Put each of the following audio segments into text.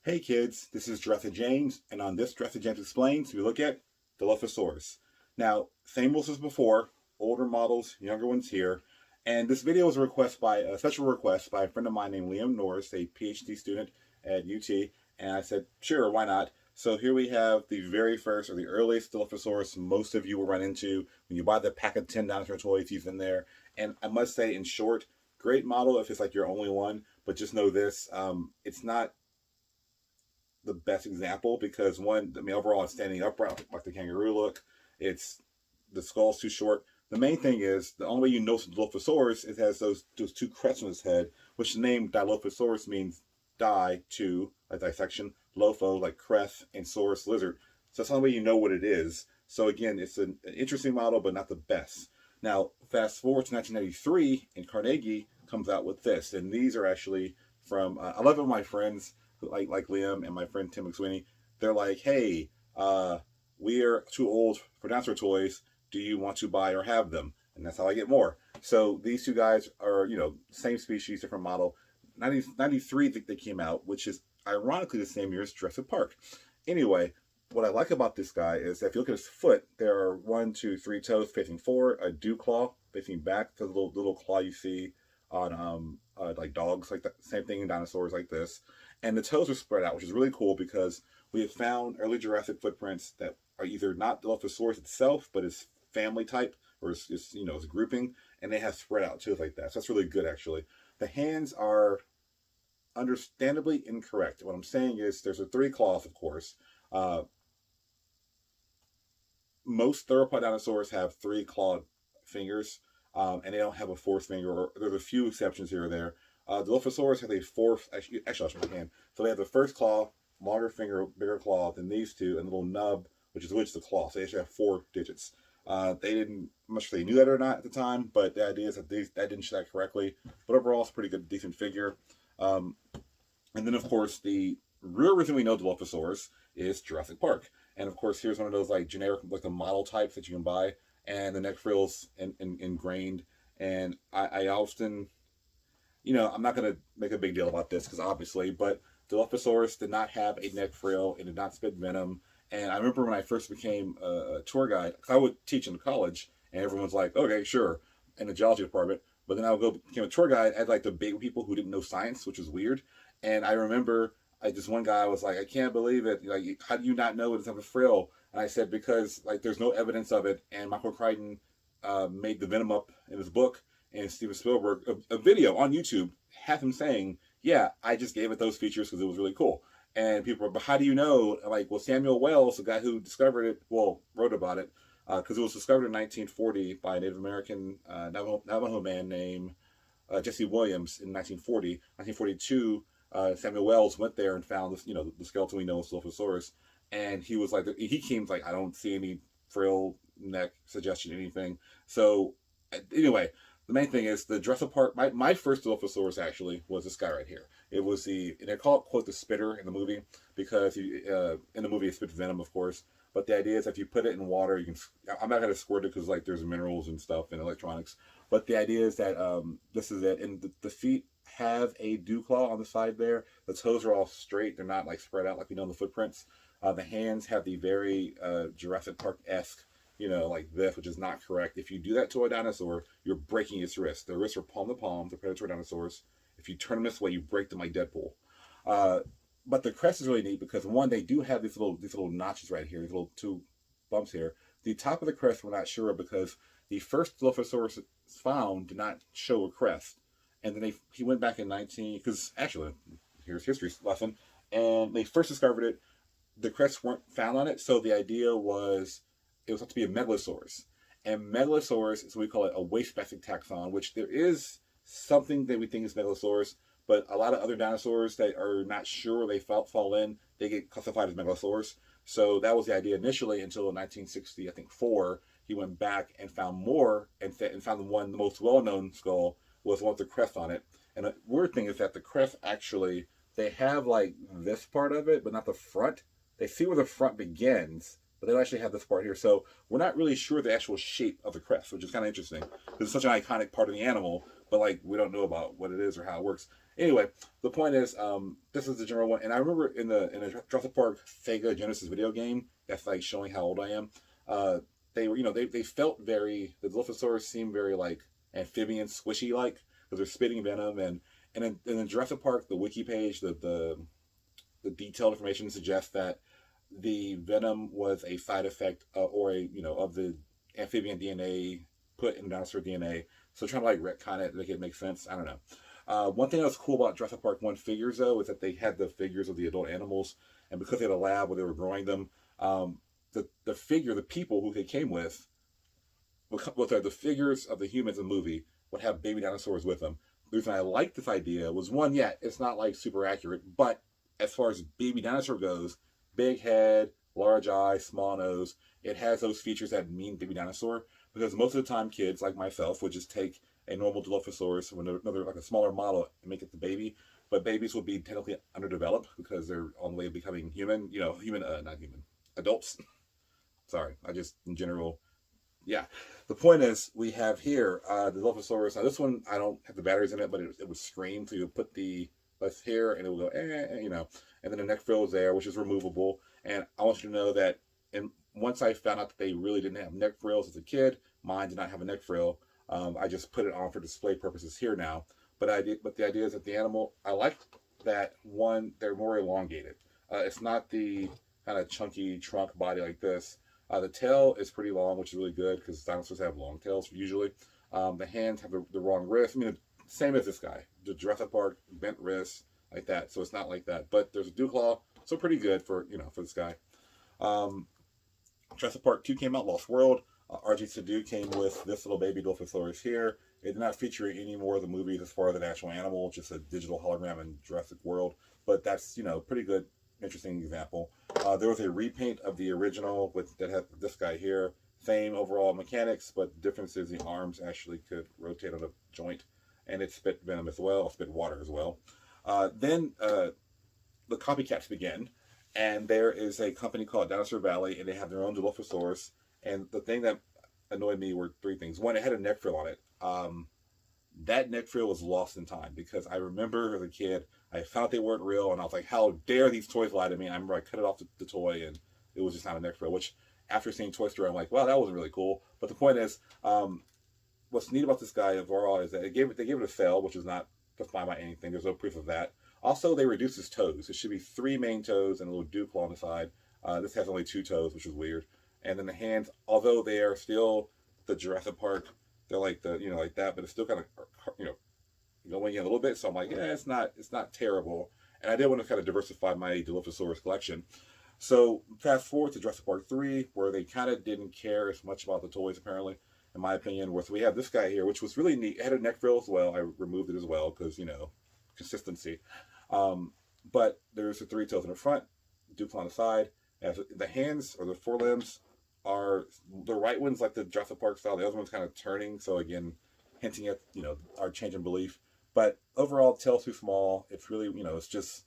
Hey kids, this is Jurassic James, and on this Jurassic James Explains, we look at Dilophosaurus. Now, same rules as before, older models, younger ones here, and this video was a special request by a friend of mine named Liam Norris, a PhD student at UT, and I said, sure, why not? So here we have the very first or the earliest Dilophosaurus most of you will run into when you buy the pack of 10 dinosaur toys. He's in there, and I must say, in short, great model if it's like your only one, but just know this: it's not the best example because one, I mean, overall, it's standing upright like the kangaroo look. It's the skull's too short. The main thing is the only way you know it's Dilophosaurus is it has those two crests on his head, which the name Dilophosaurus means two, like dissection, lopho, like crest, and saurus, lizard. So that's the only way you know what it is. So again, it's an interesting model, but not the best. Now, fast forward to 1993, and Carnegie comes out with this, and these are actually from I love it. My friends like Liam and my friend Tim McSweeney, they're like, hey, we are too old for dinosaur toys. Do you want to buy or have them? And that's how I get more. So these two guys are, same species, different model. 1993, I think they came out, which is ironically the same year as Jurassic Park. Anyway, what I like about this guy is that if you look at his foot, there are one, two, three toes facing forward, a dew claw facing back, the little claw you see on like dogs, like that. Same thing in dinosaurs like this. And the toes are spread out, which is really cool because we have found early Jurassic footprints that are either not Dilophosaurus itself, but its family type or its grouping, and they have spread out toes like that. So that's really good, actually. The hands are understandably incorrect. What I'm saying is there's a three claws, of course. Uh, Most theropod dinosaurs have three clawed fingers, and they don't have a fourth finger. Or there's a few exceptions here or there. Dilophosaurus has a fourth. Actually, I'll show my hand. So they have the first claw, longer finger, bigger claw than these two, and a little nub, which is the claw. So they actually have four digits. They didn't. I'm not sure they knew that or not at the time, but the idea is that that didn't show that correctly. But overall, it's a pretty good, decent figure. Um, and then, of course, the real reason we know Dilophosaurus is Jurassic Park. And of course, here's one of those like generic, like the model types that you can buy, and the neck frill's ingrained. And I often, I'm not going to make a big deal about this because obviously, but Dilophosaurus did not have a neck frill. It did not spit venom. And I remember when I first became a tour guide, because I would teach in college, and everyone's like, okay, sure, in the geology department. But then I would go became a tour guide at like the big people who didn't know science, which was weird. And I remember this one guy was like, I can't believe it. Like, how do you not know it's a frill? And I said, because like there's no evidence of it. And Michael Crichton made the venom up in his book, and Steven Spielberg, a video on YouTube, have him saying, yeah, I just gave it those features because it was really cool. And people were, but how do you know? Like, well, Samuel Wells, the guy who discovered it, wrote about it, because it was discovered in 1940 by a Native American Navajo man named Jesse Williams in 1940. 1942, Samuel Wells went there and found this, the skeleton we know as Dilophosaurus, and he was like, he came like, I don't see any frill, neck, suggestion, anything. So anyway, the main thing is the Jurassic Park. My first Dilophosaurus actually was this guy right here. It was and they call it, quote, the spitter in the movie because in the movie it spits venom, of course. But the idea is if you put it in water, you can. I'm not gonna squirt it because like there's minerals and stuff and electronics. But the idea is that this is it, and the feet have a dew claw on the side there. The toes are all straight; they're not like spread out like we know in the footprints. The hands have the very Jurassic Park esque, like this, which is not correct. If you do that to a dinosaur, you're breaking its wrist. Their wrists are palm to palm. The predator dinosaurs. If you turn them this way, you break them like Deadpool. Uh, but the crest is really neat because one, they do have these little notches right here, these little two bumps here. The top of the crest we're not sure because the first Dilophosaurus found did not show a crest, and then he went back in 19 because actually here's history lesson, and they first discovered it. The crests weren't found on it, so the idea was it was thought to be a megalosaurus. And megalosaurus is what we call it a waist-bastic taxon, which there is something that we think is megalosaurus, but a lot of other dinosaurs that are not sure they fall in, they get classified as megalosaurus. So that was the idea initially until 1960, I think, four. He went back and found more and found the most well-known skull was the one with the crest on it. And the weird thing is that the crest actually, they have like this part of it, but not the front. They see where the front begins, but they don't actually have this part here. So we're not really sure the actual shape of the crest, which is kind of interesting because it's such an iconic part of the animal, but like we don't know about what it is or how it works. Anyway, the point is, this is the general one, and I remember in the Jurassic Park Sega Genesis video game that's like showing how old I am. Uh, they were, they felt very, the Dilophosaurus seemed very like amphibian squishy like because they're spitting venom, and in Jurassic Park the wiki page the detailed information suggests that the venom was a side effect or a of the amphibian DNA put in dinosaur DNA. So trying to like retcon it, make it make sense. I don't know. One thing that was cool about Jurassic Park 1 figures, though, is that they had the figures of the adult animals, and because they had a lab where they were growing them, the people who they came with, the figures of the humans in the movie would have baby dinosaurs with them. The reason I liked this idea was one, yeah, it's not like super accurate, but as far as baby dinosaur goes, big head, large eye, small nose, it has those features that mean baby dinosaur. Because most of the time, kids like myself would just take a normal Dilophosaurus or another like a smaller model and make it the baby. But babies will be technically underdeveloped because they're on the way of becoming human. Not human, adults. Sorry, I just in general. Yeah, the point is we have here the Dilophosaurus. Now this one I don't have the batteries in it, but it would scream. So you would put the left here and it would go and then the neck frill is there, which is removable. And I want you to know that once I found out that they really didn't have neck frills as a kid, mine did not have a neck frill. I just put it on for display purposes here now. But the idea is that the animal, I like that one, they're more elongated. It's not the kind of chunky trunk body like this. The tail is pretty long, which is really good because dinosaurs have long tails usually. The hands have the wrong wrist. I mean, same as this guy. The Jurassic Park bent wrists like that. So it's not like that. But there's a dew claw, so pretty good for this guy. Jurassic Park 2 came out, Lost World. RG2 came with this little baby Dilophosaurus here. It did not feature any more of the movies as far as an actual animal, just a digital hologram in Jurassic World. But that's, pretty good, interesting example. There was a repaint of the original that had this guy here. Same overall mechanics, but the difference is the arms actually could rotate on a joint. And it spit venom as well, spit water as well. Then the copycats begin. And there is a company called Dinosaur Valley, and they have their own Dilophosaurus. And the thing that annoyed me were three things. One, it had a neck frill on it. That neck frill was lost in time because I remember as a kid, I found they weren't real, and I was like, how dare these toys lie to me? I remember I cut it off the toy, and it was just not a neck frill, which after seeing Toy Story, I'm like, wow, that wasn't really cool. But the point is, what's neat about this guy overall is that they gave it a fail, which is not defined by anything. There's no proof of that. Also, they reduced his toes. It should be 3 main toes and a little dew claw on the side. This has only 2 toes, which is weird. And then the hands, although they are still the Jurassic Park, they're like like that, but it's still kind of going in a little bit. So I'm like, yeah, it's not terrible. And I did want to kind of diversify my Dilophosaurus collection. So fast forward to Jurassic Park 3, where they kind of didn't care as much about the toys, apparently, in my opinion. So we have this guy here, which was really neat. It had a neck frill as well. I removed it as well because consistency. But there's the 3 toes in the front, dew claw on the side. As the hands or the forelimbs are the right ones like the Jurassic Park style. The other one's kind of turning. So again, hinting at our change in belief. But overall, tail's too small. It's really it's just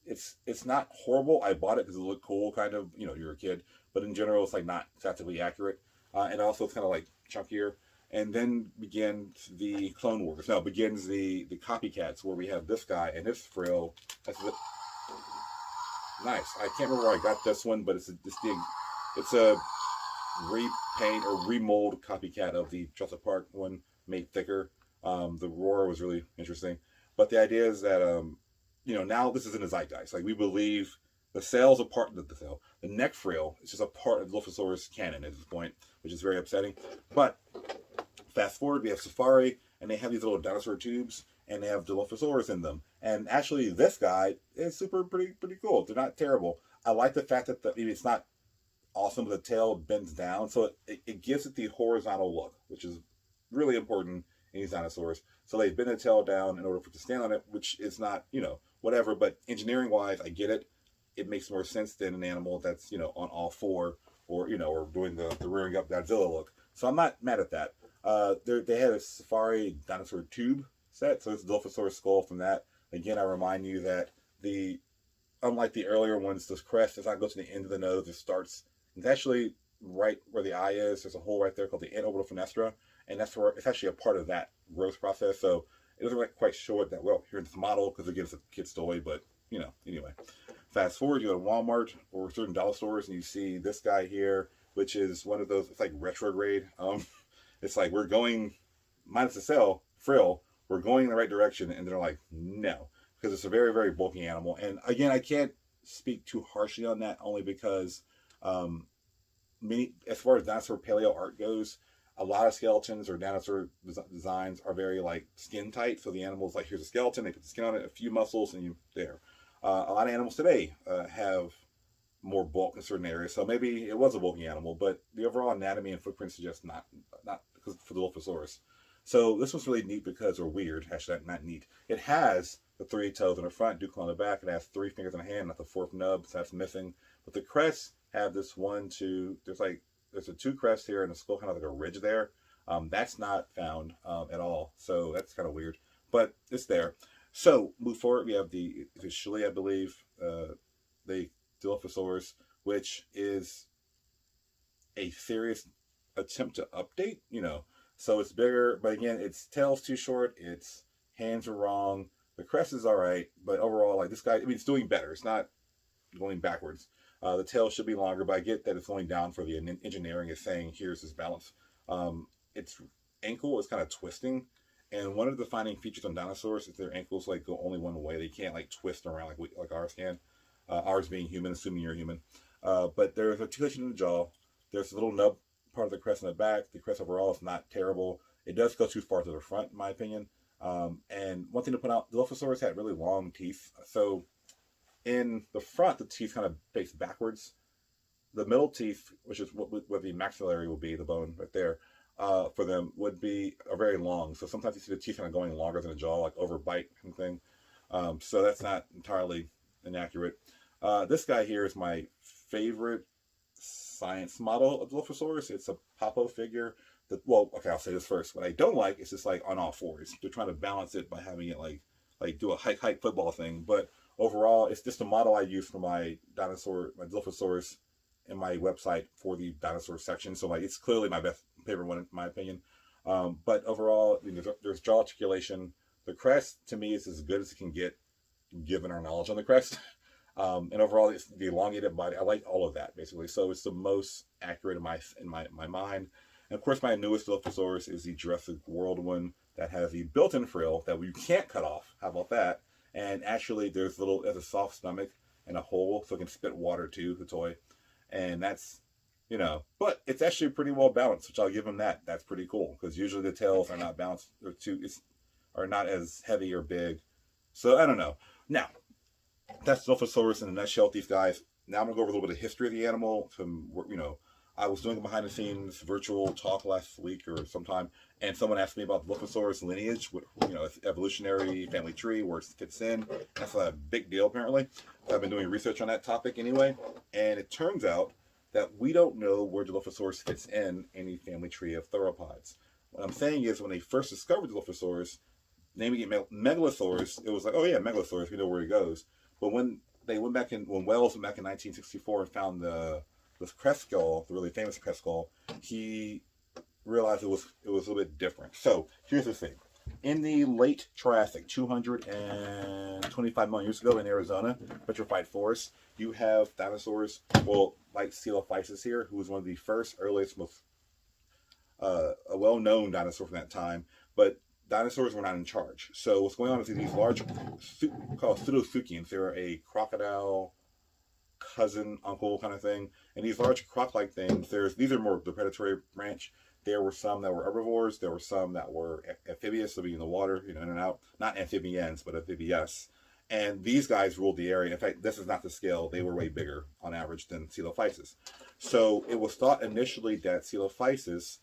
it's not horrible. I bought it because it looked cool, kind of. You're a kid, but in general, it's like not statistically accurate. And also, it's kind of like chunkier. And then begins the Clone Wars. Now begins the copycats, where we have this guy and his frill. Nice. I can't remember where I got this one, but it's a repaint or remold copycat of the Jurassic Park one, made thicker. The roar was really interesting, but the idea is that now this is in the zeitgeist. Like, we believe the sail's a part of the neck frill is just a part of the Dilophosaurus canon at this point, which is very upsetting. But fast forward, we have Safari, and they have these little dinosaur tubes, and they have Dilophosaurus in them. And actually, this guy is pretty cool. They're not terrible. I like the fact that it's not awesome, but the tail bends down, so it gives it the horizontal look, which is really important in these dinosaurs. So they bend the tail down in order for it to stand on it, which is not, whatever. But engineering-wise, I get it. It makes more sense than an animal that's, on all 4, or doing the rearing up Godzilla look. So I'm not mad at that. They had a Safari dinosaur tube set, so it's a Dilophosaurus skull from that. Again, I remind you that unlike the earlier ones, this crest does not go to the end of the nose. It's actually right where the eye is. There's a hole right there called the antorbital fenestra, and that's where it's actually a part of that growth process. So It doesn't quite show it that well here in this model because again it's a kid's toy, but anyway. Fast forward, you go to Walmart or certain dollar stores and you see this guy here, which is one of those. It's like retrograde. It's like we're going minus the cell frill. We're going in the right direction, and they're like, no, because it's a very, very bulky animal. And again, I can't speak too harshly on that, only because as far as dinosaur paleo art goes, a lot of skeletons or dinosaur designs are very like skin tight. So the animal's like, here's a skeleton, they put the skin on it, a few muscles, and you there. A lot of animals today have more bulk in certain areas, so maybe it was a bulky animal, but the overall anatomy and footprint suggests not because for the Dilophosaurus. So this was really neat because, or weird, actually not neat. It has the 3 toes in the front, Ducal on the back. It has 3 fingers in the hand, not the 4th nub, so that's missing. But the crests have this 1, 2. There's a 2 crests here, and the skull kind of like a ridge there. That's not found at all, so that's kind of weird. But it's there. So move forward. We have the Chile, I believe, the Dilophosaurus, which is a serious attempt to update. So it's bigger, but again, its tail's too short. Its hands are wrong. The crest is all right, but overall, like this guy, I mean, it's doing better. It's not going backwards. The tail should be longer, but I get that it's going down for the engineering is saying here's his balance. Its ankle is kind of twisting. And one of the defining features on dinosaurs is their ankles like go only one way. They can't like twist around like ours can. Ours being human, assuming you're human. But there's articulation in the jaw. There's a little nub part of the crest in the back. The crest overall is not terrible. It does go too far to the front, in my opinion. And one thing to point out, Dilophosaurus had really long teeth. So in the front, the teeth kind of face backwards. The middle teeth, which is what the maxillary will be, the bone right there, for them are very long. So sometimes you see the teeth kind of going longer than the jaw, like overbite kind of thing. So that's not entirely inaccurate. This guy here is my favorite science model of Dilophosaurus. It's a Papo figure. I'll say this first. What I don't like is just like on all fours. They're trying to balance it by having it like do a hike football thing. But overall, it's just a model I use for my Dilophosaurus in my website for the dinosaur section. So like it's clearly my favorite one in my opinion. But overall, there's jaw articulation. The crest to me is as good as it can get given our knowledge on the crest. And overall, it's the elongated body. I like all of that basically. So it's the most accurate in my mind. And of course, my newest Dilophosaurus is the Jurassic World one that has the built-in frill that you can't cut off. How about that? And actually, there's a soft stomach and a hole so it can spit water too, the toy. And that's, but it's actually pretty well balanced, which I'll give them that. That's pretty cool because usually the tails are not balanced are not as heavy or big. So I don't know. Now, that's Dilophosaurus in a nutshell. These guys. Now I'm gonna go over a little bit of history of the animal. I was doing a behind the scenes virtual talk last week or sometime, and someone asked me about the Dilophosaurus lineage, its evolutionary family tree, where it fits in. That's a big deal apparently. I've been doing research on that topic anyway, and it turns out that we don't know where Dilophosaurus fits in any family tree of theropods. What I'm saying is when they first discovered Dilophosaurus, naming it Megalosaurus, it was like, oh yeah, Megalosaurus, we know where he goes. But when Wells went back in 1964 and found the crest skull, the really famous crest skull, he realized it was a little bit different. So here's the thing: in the late Triassic, 225 million years ago in Arizona, petrified forest, you have dinosaurs. Well, like Dilophosaurus here, who was one of the earliest, most a well-known dinosaur from that time, but dinosaurs were not in charge. So what's going on is these large, called pseudothuchians. They're a crocodile cousin, uncle kind of thing. And these large croc-like things, these are more the predatory branch. There were some that were herbivores. There were some that were amphibious, living in the water, in and out. Not amphibians, but amphibious. And these guys ruled the area. In fact, this is not the scale. They were way bigger on average than Dilophosaurus. So it was thought initially that Dilophosaurus,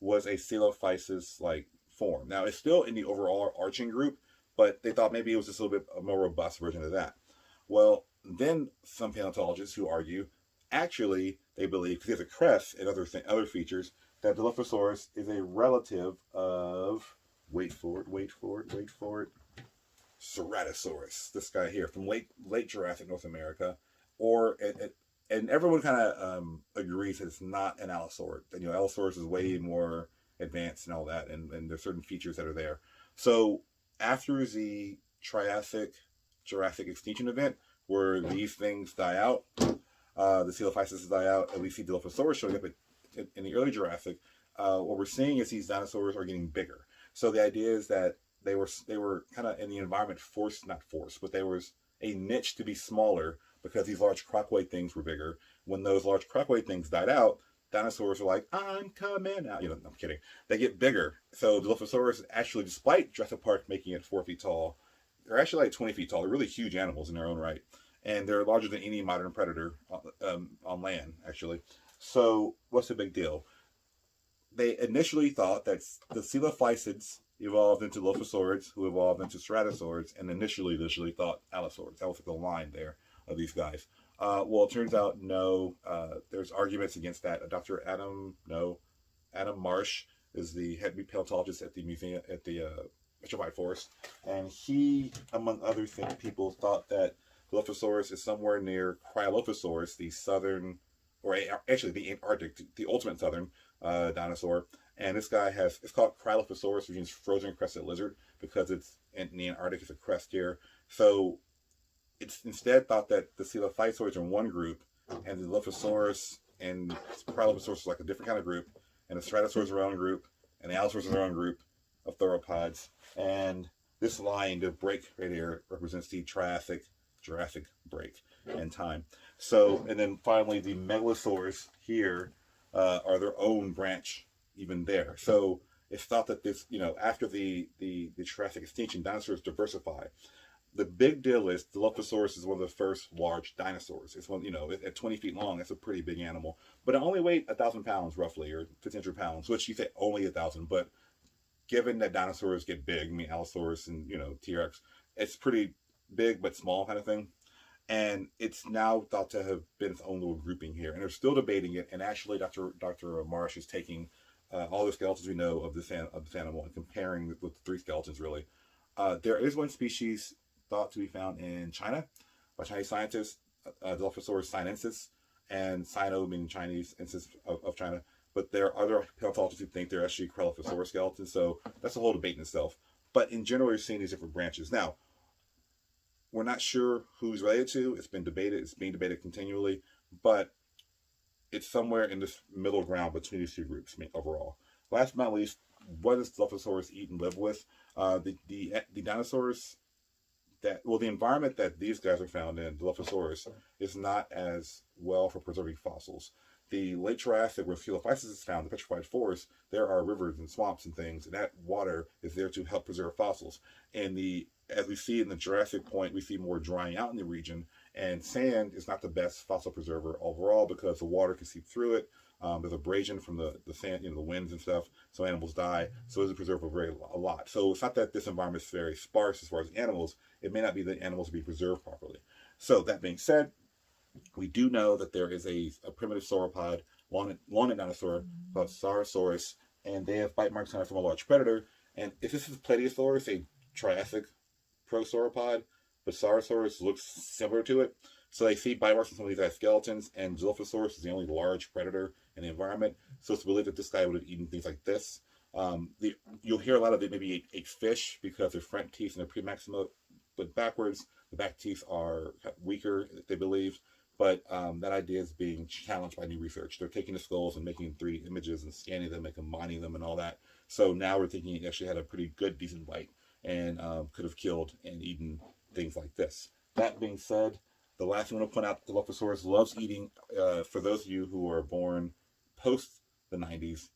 was a Dilophosaurus-like form. Now, it's still in the overall arching group, but they thought maybe it was just a little bit a more robust version of that. Well, then some paleontologists who argue, actually, they believe, because he has a crest and other features, that Dilophosaurus is a relative of, wait for it, Ceratosaurus. This guy here from late Jurassic North America, and everyone kind of agrees that it's not an Allosaurus. And Allosaurus is way more advanced and all that, and there's certain features that are there. So after the Triassic Jurassic extinction event, where these things die out, the Coelophysis die out, and we see Dilophosaurus showing up in the early Jurassic. What we're seeing is these dinosaurs are getting bigger. So the idea is that they were kind of in the environment not forced, but there was a niche to be smaller because these large crocoid things were bigger. When those large crocoid things died out, dinosaurs are like, I'm coming out. I'm kidding. They get bigger. So Dilophosaurus, actually, despite Jurassic Park making it 4 feet tall, they're actually like 20 feet tall. They're really huge animals in their own right. And they're larger than any modern predator on land, actually. So what's the big deal? They initially thought that the coelophysids evolved into Dilophosaurids, who evolved into Ceratosaurs, and initially thought Allosaurs. That was the line there of these guys. Well, it turns out no. There's arguments against that. Adam Marsh is the head paleontologist at the museum at the Metropolitan Forest, and he, among other people, thought that Dilophosaurus is somewhere near Cryolophosaurus, the southern, or actually the Antarctic, the ultimate southern dinosaur. And this guy it's called Cryolophosaurus, which means frozen crested lizard, because it's in the Antarctic, it's a crest here. So it's instead thought that the Coelophysoids are in one group, and the Dilophosaurus and Cryolophosaurus is like a different kind of group, and the Ceratosaurs are their own group, and the Allosaurs are their own group of theropods. And this line, the break right here, represents the Jurassic break in time. So, and then finally, the Megalosaurs here are their own branch, even there. So it's thought that this, after the Jurassic extinction, dinosaurs diversify. The big deal is Dilophosaurus is one of the first large dinosaurs. It's one, at 20 feet long, that's a pretty big animal. But it only weighed 1,000 pounds roughly, or 1,500 pounds, which you say only 1,000. But given that dinosaurs get big, Allosaurus and, T-Rex, it's pretty big but small kind of thing. And it's now thought to have been its own little grouping here. And they're still debating it. And actually, Dr. Marsh is taking all the skeletons we know of this animal and comparing with the 3 skeletons, really. There is one species thought to be found in China by Chinese scientists, Dilophosaurus sinensis, and Sino meaning Chinese, instance of China. But there are other paleontologists who think they're actually Cryolophosaurus skeletons, so that's a whole debate in itself. But in general, you're seeing these different branches. Now, we're not sure who's related to. It's been debated. It's being debated continually, but it's somewhere in this middle ground between these 2 groups overall. Last but not least, what does Dilophosaurus eat and live with? The dinosaurs the environment that these guys are found in, Dilophosaurus, is not as well for preserving fossils. The late Jurassic, where Coelophysis is found, the petrified forest, there are rivers and swamps and things, and that water is there to help preserve fossils. And as we see in the Jurassic point, we see more drying out in the region, and sand is not the best fossil preserver overall because the water can seep through it. There's abrasion from the sand, the winds and stuff, so animals die. So it doesn't preserve a lot. So it's not that this environment is very sparse as far as animals. It may not be that animals will be preserved properly. So that being said, we do know that there is a primitive sauropod, long-necked dinosaur called Saurosaurus, and they have bite marks on it from a large predator. And if this is Plesiosaurus, a Triassic prosauropod, but Saurosaurus looks similar to it. So they see bite marks on some of these skeletons, and Dilophosaurus is the only large predator in the environment. So it's believed that this guy would have eaten things like this. You'll hear a lot of it maybe ate fish because their front teeth and their premaxilla went backwards. The back teeth are weaker, they believe. But that idea is being challenged by new research. They're taking the skulls and making 3D images and scanning them and combining them and all that. So now we're thinking it actually had a pretty good, decent bite and could have killed and eaten things like this. That being said, the last thing I want to point out, Dilophosaurus loves eating. For those of you who are born post the 90s,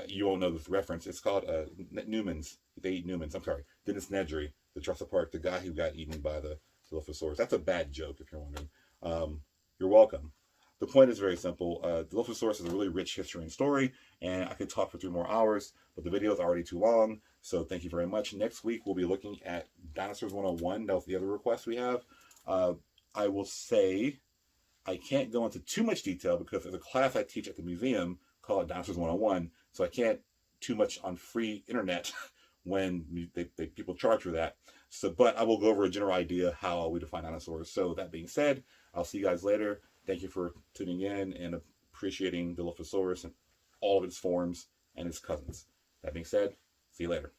you all know this reference. It's called Newmans. They eat Newmans. I'm sorry. Dennis Nedry, the Jurassic Park, the guy who got eaten by the Dilophosaurus. That's a bad joke, if you're wondering. You're welcome. The point is very simple. Dilophosaurus is a really rich history and story, and I could talk for 3 more hours, but the video is already too long, so thank you very much. Next week, we'll be looking at Dinosaurs 101. That was the other request we have. I will say I can't go into too much detail because there's a class I teach at the museum called Dinosaurs 101, so I can't too much on free internet when people charge for that. So, but I will go over a general idea how we define dinosaurs. So that being said, I'll see you guys later. Thank you for tuning in and appreciating Dilophosaurus and all of its forms. and its cousins. That being said, see you later.